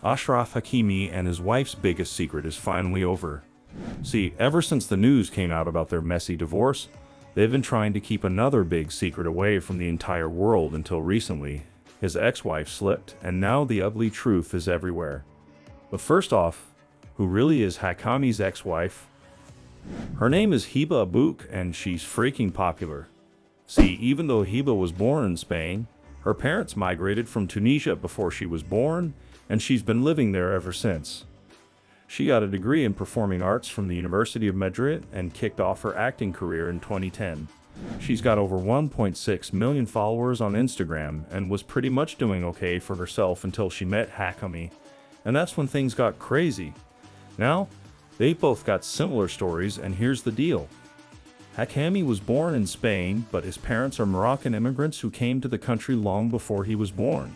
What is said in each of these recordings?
Ashraf Hakimi and his wife's biggest secret is finally over. See, ever since the news came out about their messy divorce, they've been trying to keep another big secret away from the entire world until recently. His ex-wife slipped, and now the ugly truth is everywhere. But first off, who really is Hakami's ex-wife? Her name is Hiba Abouk, and she's freaking popular. See, even though Hiba was born in Spain, her parents migrated from Tunisia before she was born, and she's been living there ever since. She got a degree in performing arts from the University of Madrid and kicked off her acting career in 2010. She's got over 1.6 million followers on Instagram and was pretty much doing okay for herself until she met Hakami, and that's when things got crazy. Now, they both got similar stories, and here's the deal. Hakami was born in Spain, but his parents are Moroccan immigrants who came to the country long before he was born.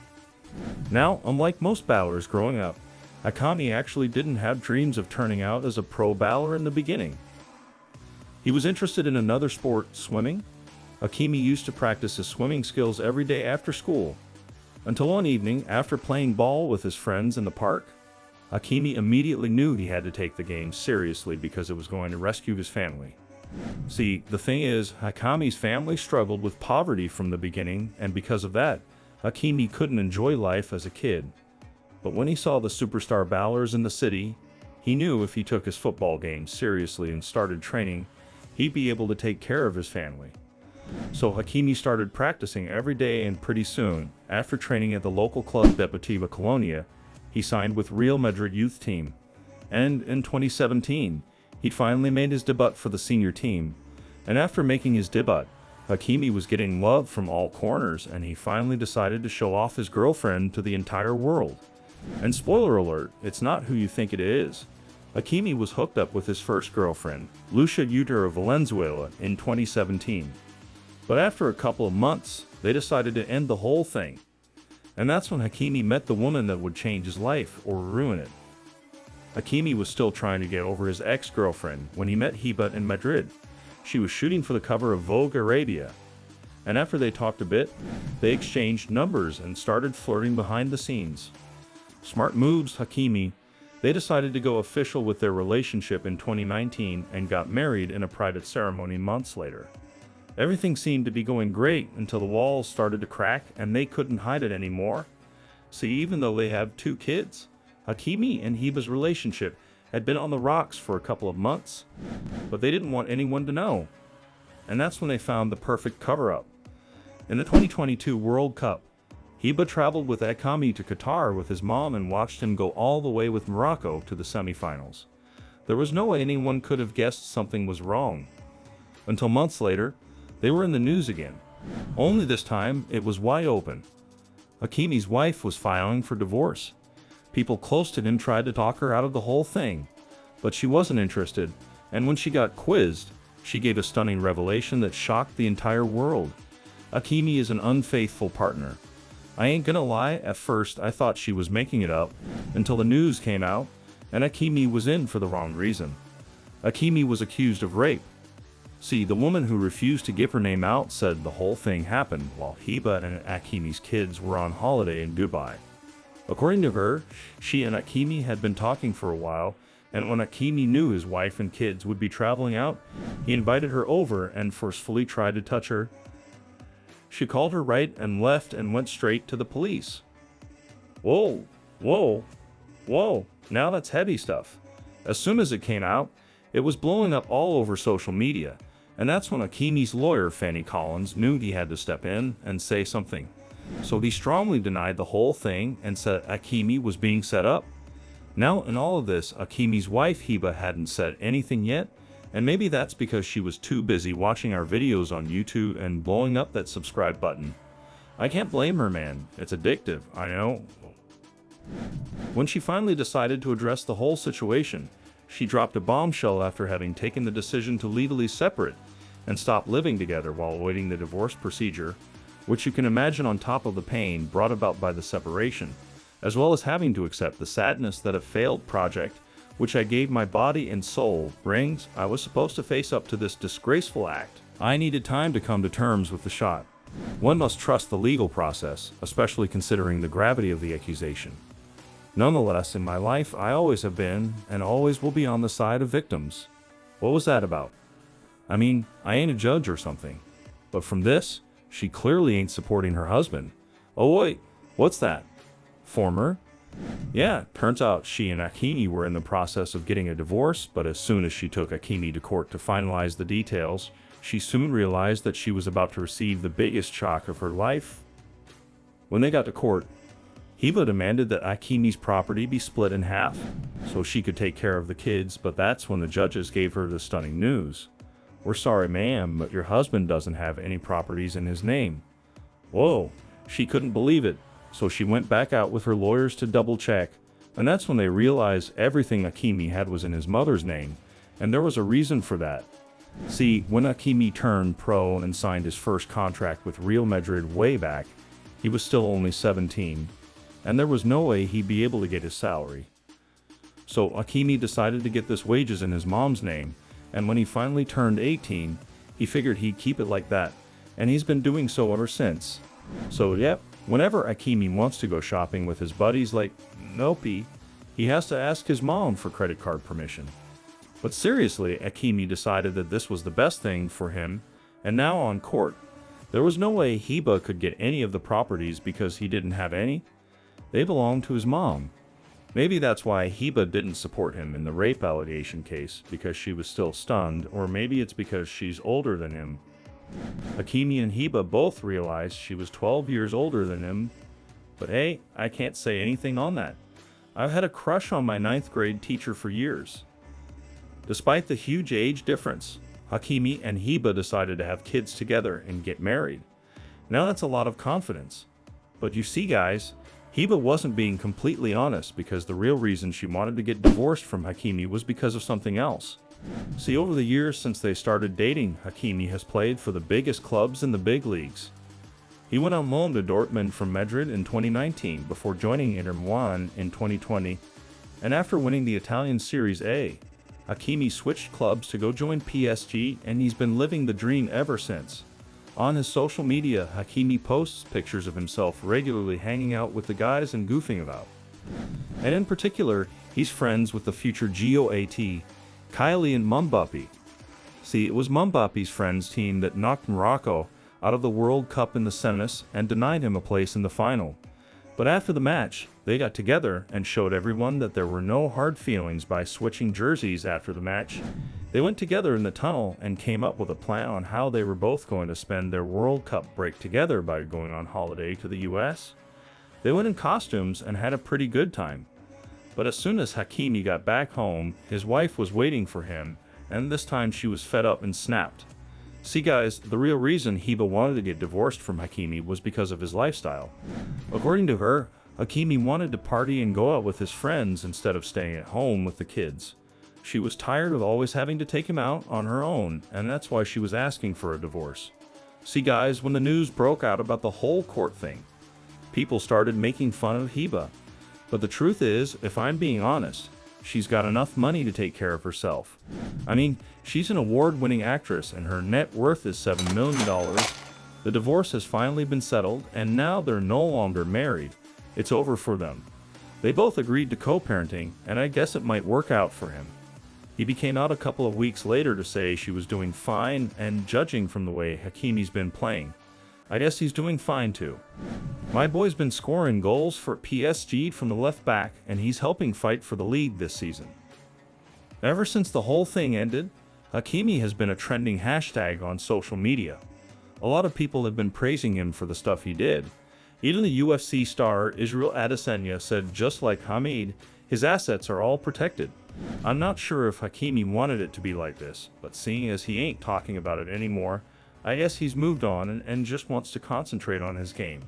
Now, unlike most ballers growing up, Hakami actually didn't have dreams of turning out as a pro baller in the beginning. He was interested in another sport, swimming. Hakimi used to practice his swimming skills every day after school, until one evening, after playing ball with his friends in the park, Hakimi immediately knew he had to take the game seriously because it was going to rescue his family. See, the thing is, Hakami's family struggled with poverty from the beginning, and because of that, Hakimi couldn't enjoy life as a kid. But when he saw the superstar ballers in the city, he knew if he took his football game seriously and started training, he'd be able to take care of his family. So Hakimi started practicing every day, and pretty soon, after training at the local club Deportiva Colonia, he signed with Real Madrid youth team. And in 2017, he finally made his debut for the senior team. And after making his debut, Hakimi was getting love from all corners, and he finally decided to show off his girlfriend to the entire world. And spoiler alert, it's not who you think it is. Hakimi was hooked up with his first girlfriend, Lucia Uter of Valenzuela, in 2017. But after a couple of months, they decided to end the whole thing. And that's when Hakimi met the woman that would change his life or ruin it. Hakimi was still trying to get over his ex-girlfriend when he met Hiba in Madrid. She was shooting for the cover of Vogue Arabia. And after they talked a bit, they exchanged numbers and started flirting behind the scenes. Smart moves, Hakimi. They decided to go official with their relationship in 2019 and got married in a private ceremony months later. Everything seemed to be going great until the walls started to crack and they couldn't hide it anymore. See, even though they have 2 kids, Hakimi and Hiba's relationship had been on the rocks for a couple of months, but they didn't want anyone to know. And that's when they found the perfect cover-up. In the 2022 World Cup, Hiba traveled with Hakami to Qatar with his mom and watched him go all the way with Morocco to the semifinals. There was no way anyone could have guessed something was wrong. Until months later, they were in the news again. Only this time, it was wide open. Hakimi's wife was filing for divorce. People close to him tried to talk her out of the whole thing, but she wasn't interested, and when she got quizzed, she gave a stunning revelation that shocked the entire world. Hakimi is an unfaithful partner. I ain't gonna lie, at first I thought she was making it up, until the news came out, and Hakimi was in for the wrong reason. Hakimi was accused of rape. See, the woman who refused to give her name out said the whole thing happened while Hiba and Hakimi's kids were on holiday in Dubai. According to her, she and Hakimi had been talking for a while, and when Hakimi knew his wife and kids would be traveling out, he invited her over and forcefully tried to touch her. She called her right and left and went straight to the police. Whoa, whoa, whoa, now that's heavy stuff. As soon as it came out, it was blowing up all over social media, and that's when Hakimi's lawyer, Fanny Collins, knew he had to step in and say something. So he strongly denied the whole thing and said Hakimi was being set up. Now, in all of this, Hakimi's wife Hiba hadn't said anything yet, and maybe that's because she was too busy watching our videos on YouTube and blowing up that subscribe button. I can't blame her, man. It's addictive, I know. When she finally decided to address the whole situation, she dropped a bombshell after having taken the decision to legally separate and stop living together while awaiting the divorce procedure, which you can imagine on top of the pain brought about by the separation, as well as having to accept the sadness that a failed project, which I gave my body and soul, brings. I was supposed to face up to this disgraceful act. I needed time to come to terms with the shot. One must trust the legal process, especially considering the gravity of the accusation. Nonetheless, in my life, I always have been and always will be on the side of victims. What was that about? I mean, I ain't a judge or something. But from this, she clearly ain't supporting her husband. Oh wait, what's that? Former? Yeah, turns out she and Hakimi were in the process of getting a divorce, but as soon as she took Hakimi to court to finalize the details, she soon realized that she was about to receive the biggest shock of her life. When they got to court, Hiba demanded that Hakimi's property be split in half, so she could take care of the kids, but that's when the judges gave her the stunning news. We're sorry, ma'am, but your husband doesn't have any properties in his name. Whoa, she couldn't believe it, so she went back out with her lawyers to double check, and that's when they realized everything Hakimi had was in his mother's name, and there was a reason for that. See, when Hakimi turned pro and signed his first contract with Real Madrid way back, he was still only 17, and there was no way he'd be able to get his salary. So Hakimi decided to get this wages in his mom's name, and when he finally turned 18, he figured he'd keep it like that, and he's been doing so ever since. So yep, whenever Hakimi wants to go shopping with his buddies like Nopi, he has to ask his mom for credit card permission. But seriously, Hakimi decided that this was the best thing for him, and now on court, there was no way Hiba could get any of the properties because he didn't have any. They belonged to his mom. Maybe that's why Hiba didn't support him in the rape allegation case, because she was still stunned, or maybe it's because she's older than him. Hakimi and Hiba both realized she was 12 years older than him, but hey, I can't say anything on that. I've had a crush on my 9th grade teacher for years. Despite the huge age difference, Hakimi and Hiba decided to have kids together and get married. Now that's a lot of confidence. But you see guys, Hiba wasn't being completely honest because the real reason she wanted to get divorced from Hakimi was because of something else. See, over the years since they started dating, Hakimi has played for the biggest clubs in the big leagues. He went on loan to Dortmund from Madrid in 2019 before joining Inter Milan in 2020, and after winning the Italian Series A, Hakimi switched clubs to go join PSG, and he's been living the dream ever since. On his social media, Hakimi posts pictures of himself regularly hanging out with the guys and goofing about. And in particular, he's friends with the future GOAT, Kylian Mbappé. See, it was Mbappe's friends team that knocked Morocco out of the World Cup in the semis and denied him a place in the final. But after the match, they got together and showed everyone that there were no hard feelings by switching jerseys after the match. They went together in the tunnel and came up with a plan on how they were both going to spend their World Cup break together by going on holiday to the US. They went in costumes and had a pretty good time. But as soon as Hakimi got back home, his wife was waiting for him, and this time she was fed up and snapped. See guys, the real reason Hiba wanted to get divorced from Hakimi was because of his lifestyle. According to her, Hakimi wanted to party and go out with his friends instead of staying at home with the kids. She was tired of always having to take him out on her own, and that's why she was asking for a divorce. See guys, when the news broke out about the whole court thing, people started making fun of Hiba. But the truth is, if I'm being honest, she's got enough money to take care of herself. I mean, she's an award-winning actress and her net worth is $7 million. The divorce has finally been settled and now they're no longer married. It's over for them. They both agreed to co-parenting and I guess it might work out for him. He became out a couple of weeks later to say she was doing fine, and judging from the way Hakimi's been playing, I guess he's doing fine too. My boy's been scoring goals for PSG from the left back, and he's helping fight for the lead this season. Ever since the whole thing ended, Hakimi has been a trending hashtag on social media. A lot of people have been praising him for the stuff he did. Even the UFC star Israel Adesanya said just like Hamid, his assets are all protected. I'm not sure if Hakimi wanted it to be like this, but seeing as he ain't talking about it anymore, I guess he's moved on and just wants to concentrate on his game.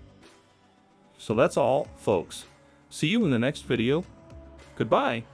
So that's all, folks. See you in the next video. Goodbye.